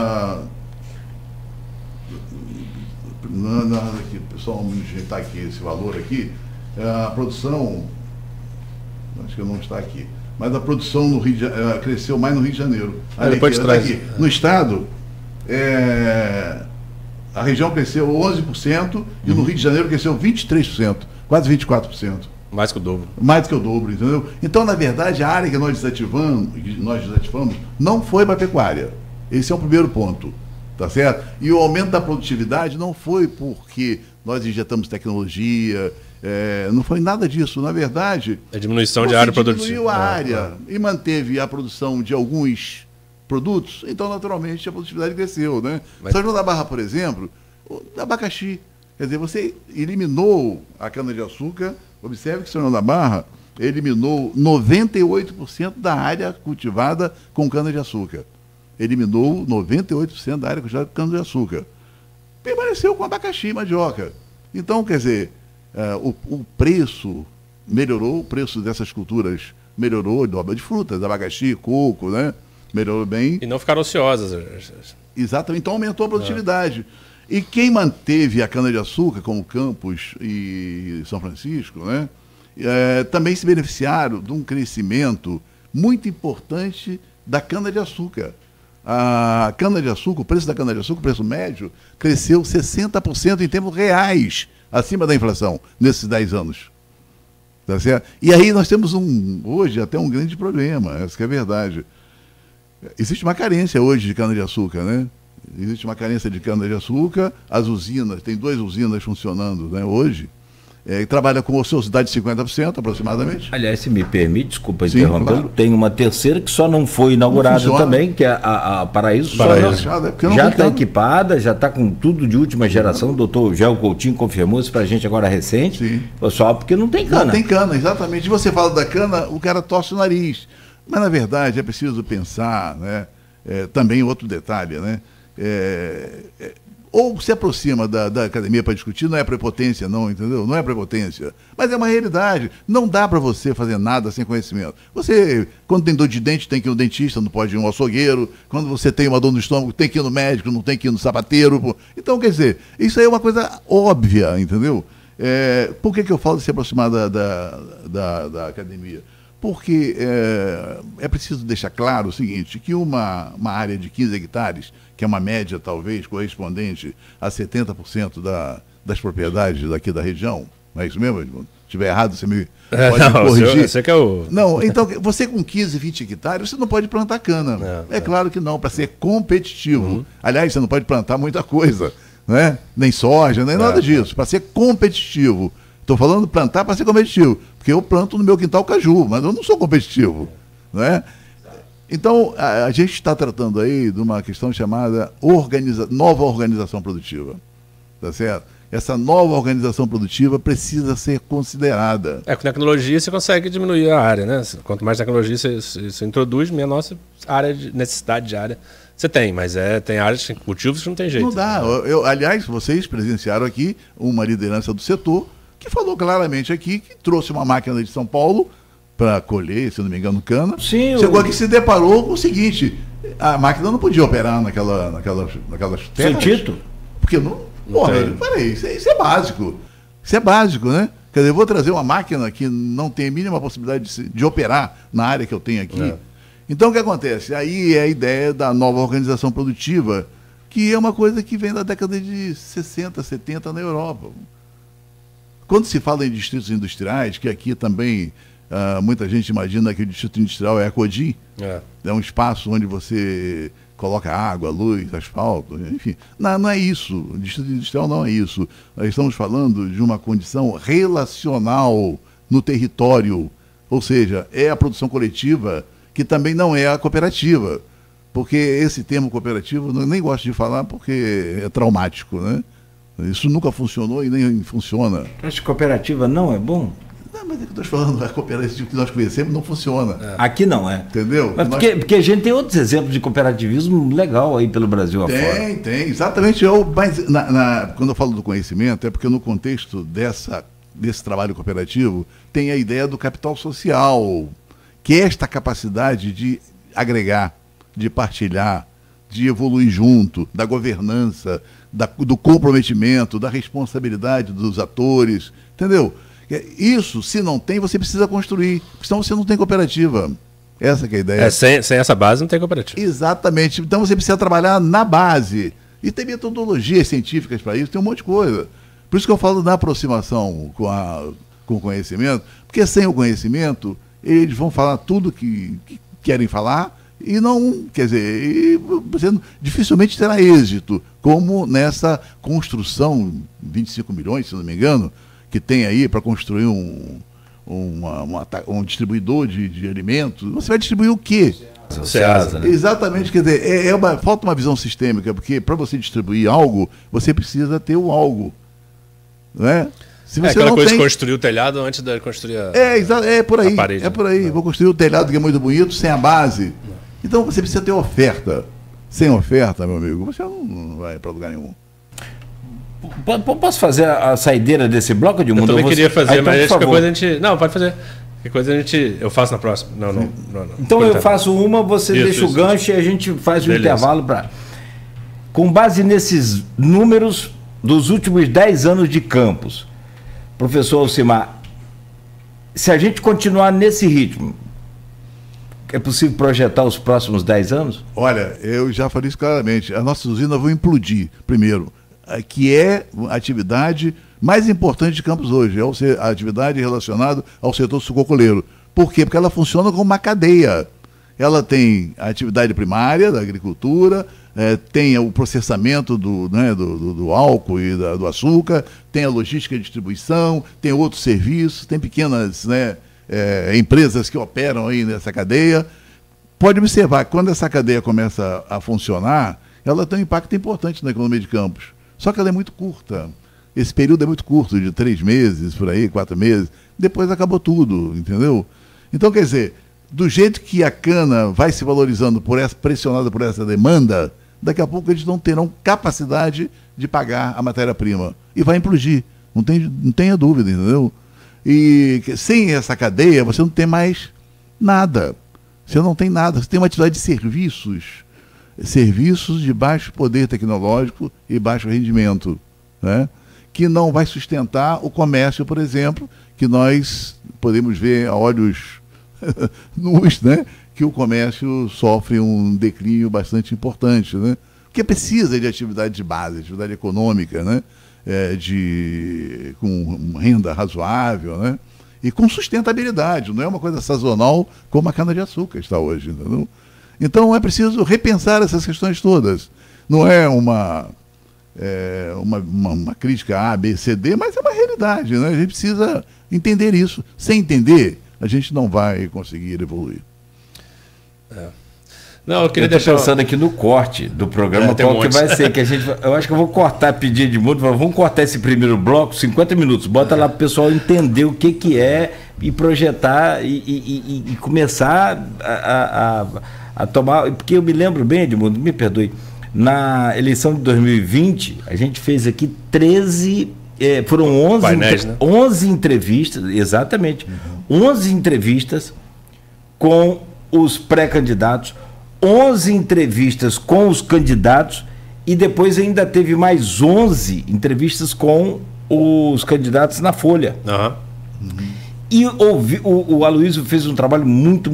Aqui, pessoal, vamos ajeitar aqui esse valor aqui. A produção, acho que não está aqui, mas a produção no Rio cresceu mais no Rio de Janeiro. Depois traz. Aqui. No estado, a região cresceu 11% e no Rio de Janeiro cresceu 23%, quase 24%. Mais que o dobro. Mais do que o dobro, entendeu? Então, na verdade, a área que nós desativamos não foi para a pecuária. Esse é o primeiro ponto. Tá certo? E o aumento da produtividade não foi porque nós injetamos tecnologia, não foi nada disso. Na verdade, a diminuição de área produtiva. Diminuiu a área e manteve a produção de alguns produtos, então naturalmente a produtividade cresceu, né? São João da Barra, por exemplo, o abacaxi. Quer dizer, você eliminou a cana-de-açúcar. Observe que São João da Barra eliminou 98% da área cultivada com cana-de-açúcar. Eliminou 98% da área cultivada com cana-de-açúcar. Permaneceu com abacaxi e mandioca. Então, quer dizer, o preço melhorou, o preço dessas culturas melhorou, de frutas, abacaxi, coco, né? Melhorou bem. E não ficaram ociosas. Exatamente, então aumentou a produtividade. E quem manteve a cana-de-açúcar, como Campos e São Francisco, né? Também se beneficiaram de um crescimento muito importante da cana-de-açúcar. A cana-de-açúcar, o preço da cana-de-açúcar, o preço médio, cresceu 60% em termos reais, acima da inflação, nesses 10 anos. Tá certo? E aí nós temos hoje até um grande problema, essa que é a verdade. Existe uma carência hoje de cana-de-açúcar, né? Existe uma carência de cana-de-açúcar, as usinas, tem 2 usinas funcionando, né, hoje, trabalha com ociosidade de 50% aproximadamente. Aliás, se me permite, desculpa interrompê-lo, claro. Tem uma terceira que só não foi inaugurada também, que é a Paraíso. Já está equipada, já está com tudo de última geração. O doutor Gel Coutinho confirmou isso para a gente agora recente. Sim. Só porque não tem cana. Não tem cana, exatamente. E você fala da cana, o cara torce o nariz. Mas, na verdade, é preciso pensar, né? Também outro detalhe, né? Ou se aproxima da academia para discutir, não é prepotência não, entendeu? Não é prepotência, mas é uma realidade. Não dá para você fazer nada sem conhecimento. Você, quando tem dor de dente, tem que ir no dentista, não pode ir no açougueiro. Quando você tem uma dor no estômago, tem que ir no médico, não tem que ir no sapateiro. Pô. Então, quer dizer, isso aí é uma coisa óbvia, entendeu? Por que eu falo de se aproximar da academia? Porque é preciso deixar claro o seguinte, que uma área de 15 hectares, que é uma média talvez correspondente a 70% das propriedades daqui da região, não é isso mesmo, Edmundo? Se estiver errado, você me pode me corrigir. Você que é o... Não, então, você com 15, 20 hectares, você não pode plantar cana. Claro que não, para ser competitivo. Aliás, você não pode plantar muita coisa, né? Nem soja, nem nada disso. Para ser competitivo. Estou falando plantar para ser competitivo, porque eu planto no meu quintal caju, mas eu não sou competitivo, né? Então, a gente está tratando aí de uma questão chamada nova organização produtiva, tá certo? Essa nova organização produtiva precisa ser considerada. Com tecnologia você consegue diminuir a área, né? Quanto mais tecnologia você introduz, menor necessidade de área você tem, mas tem áreas, cultivos que não tem jeito. Não dá. Aliás, vocês presenciaram aqui uma liderança do setor que falou claramente aqui que trouxe uma máquina de São Paulo para colher, se não me engano, cana. Sim, chegou aqui e se deparou com o seguinte: a máquina não podia operar naquelas terras. Sem título? Porque peraí, isso é básico. Isso é básico, né? Quer dizer, eu vou trazer uma máquina que não tem a mínima possibilidade de operar na área que eu tenho aqui. Então, o que acontece? Aí é a ideia da nova organização produtiva, que é uma coisa que vem da década de 60, 70 na Europa. Quando se fala em distritos industriais, que aqui também muita gente imagina que o distrito industrial é a Codim, é um espaço onde você coloca água, luz, asfalto, enfim. Não é isso. O distrito industrial não é isso. Nós estamos falando de uma condição relacional no território, ou seja, é a produção coletiva que também não é a cooperativa, porque esse termo cooperativo eu nem gosto de falar porque é traumático, né? Isso nunca funcionou e nem funciona. Acho que cooperativa não é bom? Não, mas é que eu estou falando, a cooperativa que nós conhecemos não funciona. Aqui não é. Entendeu? Mas porque a gente tem outros exemplos de cooperativismo legal aí pelo Brasil afora. Tem, exatamente. Mas quando eu falo do conhecimento, é porque no contexto desse trabalho cooperativo tem a ideia do capital social, que é esta capacidade de agregar, de partilhar, de evoluir junto, da governança, do comprometimento, da responsabilidade dos atores, entendeu? Isso, se não tem, você precisa construir, senão você não tem cooperativa. Essa que é a ideia. Sem essa base não tem cooperativa. Exatamente. Então você precisa trabalhar na base. E tem metodologias científicas para isso, tem um monte de coisa. Por isso que eu falo da aproximação com o conhecimento, porque sem o conhecimento, eles vão falar tudo que querem falar, e não, quer dizer, você dificilmente terá êxito, como nessa construção, 25 milhões, se não me engano, que tem aí para construir um distribuidor de alimentos. Você vai distribuir o quê? Ceasa, né? Exatamente, quer dizer, falta uma visão sistêmica, porque para você distribuir algo, você precisa ter o algo. Né? Se você aquela não coisa tem... de construir o telhado antes de construir por aí, a parede. É por aí. Vou construir o telhado que é muito bonito, sem a base. Então você precisa ter oferta. Sem oferta, meu amigo, você não vai para lugar nenhum. Posso fazer a saideira desse bloco de mundo? Eu também queria fazer, então, mas qualquer coisa a gente... Não, pode fazer. Qualquer coisa eu faço na próxima. Não. Então eu faço uma, você deixa o gancho e a gente faz um intervalo para... Com base nesses números dos últimos 10 anos de campus, professor Alcimar, se a gente continuar nesse ritmo, é possível projetar os próximos 10 anos? Olha, eu já falei isso claramente. As nossas usinas vão implodir, primeiro, que é a atividade mais importante de Campos hoje, é a atividade relacionada ao setor sucrocoleiro. Por quê? Porque ela funciona como uma cadeia. Ela tem a atividade primária da agricultura, tem o processamento do álcool e do açúcar, tem a logística e distribuição, tem outros serviços, tem pequenas empresas que operam aí nessa cadeia. Pode observar, quando essa cadeia começa a funcionar, ela tem um impacto importante na economia de Campos. Só que ela é muito curta. Esse período é muito curto, de 3 meses, por aí, 4 meses. Depois acabou tudo, entendeu? Então, quer dizer, do jeito que a cana vai se valorizando pressionada por essa demanda, daqui a pouco eles não terão capacidade de pagar a matéria-prima. E vai implodir. Não tenha dúvida, entendeu? E sem essa cadeia, você não tem mais nada. Você não tem nada. Você tem uma atividade de serviços de baixo poder tecnológico e baixo rendimento, né? Que não vai sustentar o comércio, por exemplo, que nós podemos ver a olhos luz, né, que o comércio sofre um declínio bastante importante, né? Porque precisa de atividade de base, atividade econômica, né? Com renda razoável, né? E com sustentabilidade, não é uma coisa sazonal como a cana-de-açúcar está hoje, entendeu? Então é preciso repensar essas questões todas. Não é uma crítica A, B, C, D, mas é uma realidade, né? A gente precisa entender isso. Sem entender, a gente não vai conseguir evoluir. Não, eu queria deixar pensando aqui no corte do programa, qual que vai ser, que a gente, eu acho que eu vou cortar, pedir de mundo, vamos cortar esse primeiro bloco, 50 minutos, bota lá para o pessoal entender o que é e projetar e começar a tomar, porque eu me lembro bem, Edmundo, me perdoe, na eleição de 2020, a gente fez aqui 13, foram 11, painéis, né? 11 entrevistas, exatamente, 11 entrevistas com os pré-candidatos, 11 entrevistas com os candidatos e depois ainda teve mais 11 entrevistas com os candidatos na Folha. E o Aloysio fez um trabalho muito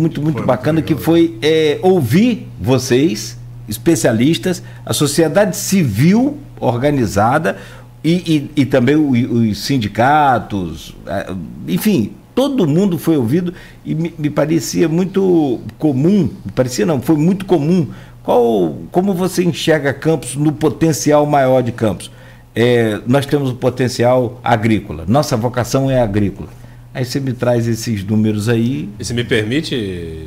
bacana, que foi ouvir vocês, especialistas, a sociedade civil organizada e também os sindicatos, enfim, todo mundo foi ouvido e me parecia muito comum, foi muito comum. Como você enxerga Campos no potencial maior de Campos? Nós temos o potencial agrícola, nossa vocação é agrícola. Aí você me traz esses números aí. E se me permite,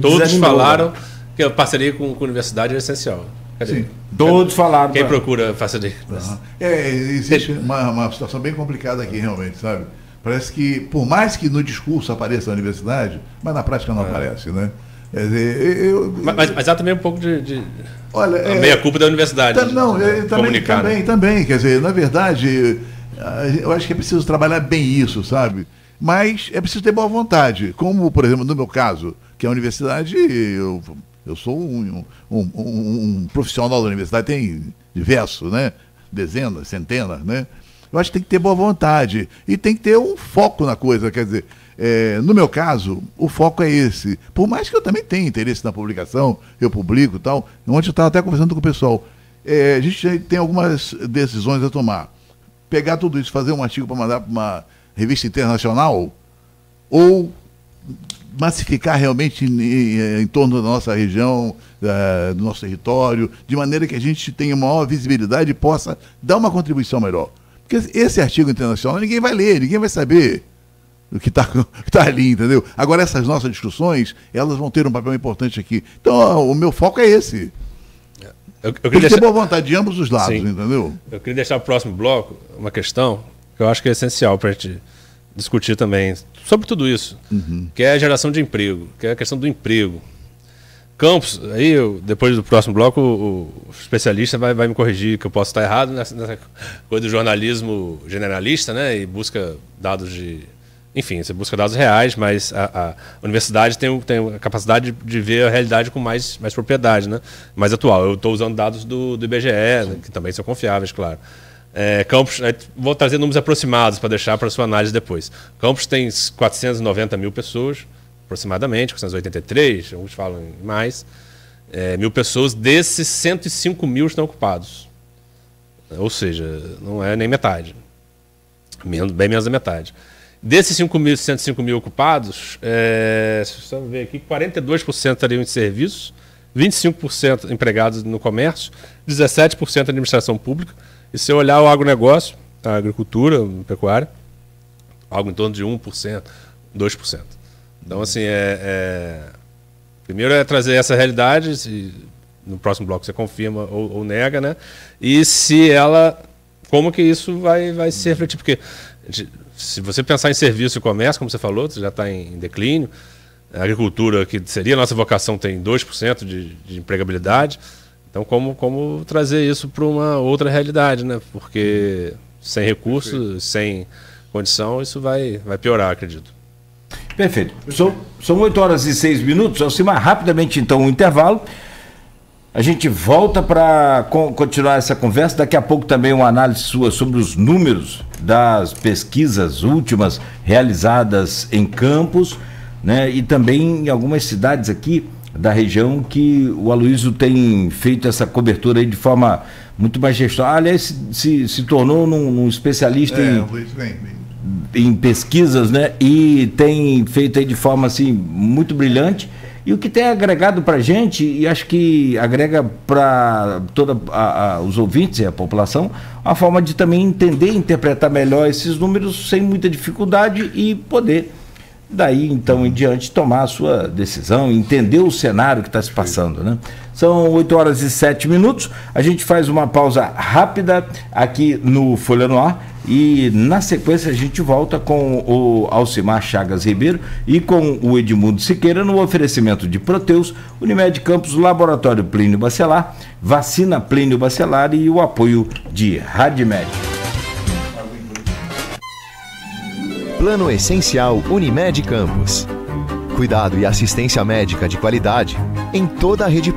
todos falaram que a parceria com a universidade é essencial. Sim. Todos falaram. Quem procura parceria? Existe uma situação bem complicada aqui, realmente, sabe? Parece que, por mais que no discurso apareça a universidade, mas na prática não aparece, né? Quer dizer, mas há também um pouco olha, a meia-culpa da universidade. Também. Quer dizer, na verdade, eu acho que é preciso trabalhar bem isso, sabe? Mas é preciso ter boa vontade. Como, por exemplo, no meu caso, que a universidade, eu sou um profissional da universidade, tem diversos, né? Dezenas, centenas, né? Eu acho que tem que ter boa vontade e tem que ter um foco na coisa, quer dizer, no meu caso, o foco é esse. Por mais que eu também tenha interesse na publicação, eu publico e tal, ontem eu estava até conversando com o pessoal, a gente tem algumas decisões a tomar. Pegar tudo isso, fazer um artigo para mandar para uma revista internacional ou massificar realmente em torno da nossa região, do nosso território, de maneira que a gente tenha maior visibilidade e possa dar uma contribuição melhor. Porque esse artigo internacional ninguém vai ler, ninguém vai saber o que está ali, entendeu? Agora essas nossas discussões, elas vão ter um papel importante aqui. Então o meu foco é esse. Eu tem que ter boa vontade de ambos os lados, sim, entendeu? Eu queria deixar para o próximo bloco uma questão que eu acho que é essencial para a gente discutir também sobre tudo isso, que é a geração de emprego, que é a questão do emprego. Campos, aí depois do próximo bloco o especialista vai me corrigir que eu posso estar errado nessa coisa do jornalismo generalista, né? E busca dados enfim, você busca dados reais, mas a universidade tem a capacidade de ver a realidade com mais propriedade, né? Mais atual. Eu estou usando dados do IBGE, né? Que também são confiáveis, claro. Campos, vou trazer números aproximados para deixar para a sua análise depois. Campos tem 490 mil pessoas, aproximadamente, 483, alguns falam em mais, mil pessoas, desses 105 mil estão ocupados. Ou seja, não é nem metade. Bem menos da metade. Desses 105 mil ocupados, se você ver aqui, 42% estariam em serviços, 25% empregados no comércio, 17% na administração pública. E se eu olhar o agronegócio, a agricultura, a pecuária, algo em torno de 1%, 2%. Então, assim, primeiro é trazer essa realidade, no próximo bloco você confirma ou nega, né? E se como que isso vai se refletir? Porque se você pensar em serviço e comércio, como você falou, você já está em declínio, a agricultura, que seria a nossa vocação, tem 2% de empregabilidade. Então, como trazer isso para uma outra realidade, né? Porque sem recursos, sem condição, isso vai piorar, acredito. Perfeito. São 8h06. Alcimar, rapidamente então o intervalo. A gente volta para continuar essa conversa. Daqui a pouco também uma análise sua sobre os números das pesquisas últimas realizadas em Campos. né? E também em algumas cidades aqui da região que o Aloysio tem feito essa cobertura aí de forma muito majestosa. Aliás, se tornou num especialista em pesquisas, né? E tem feito aí de forma assim muito brilhante. E o que tem agregado para a gente, e acho que agrega para todos os ouvintes e a população, uma forma de também entender e interpretar melhor esses números sem muita dificuldade e poder, daí então em diante, tomar a sua decisão, entender o cenário que está se passando, né? São 8h07, a gente faz uma pausa rápida aqui no Folha no Ar e na sequência a gente volta com o Alcimar Chagas Ribeiro e com o Edmundo Siqueira no oferecimento de Proteus, Unimed Campos, Laboratório Plínio Bacelar, Vacina Plínio Bacelar e o apoio de Radmed. Plano Essencial Unimed Campos. Cuidado e assistência médica de qualidade em toda a rede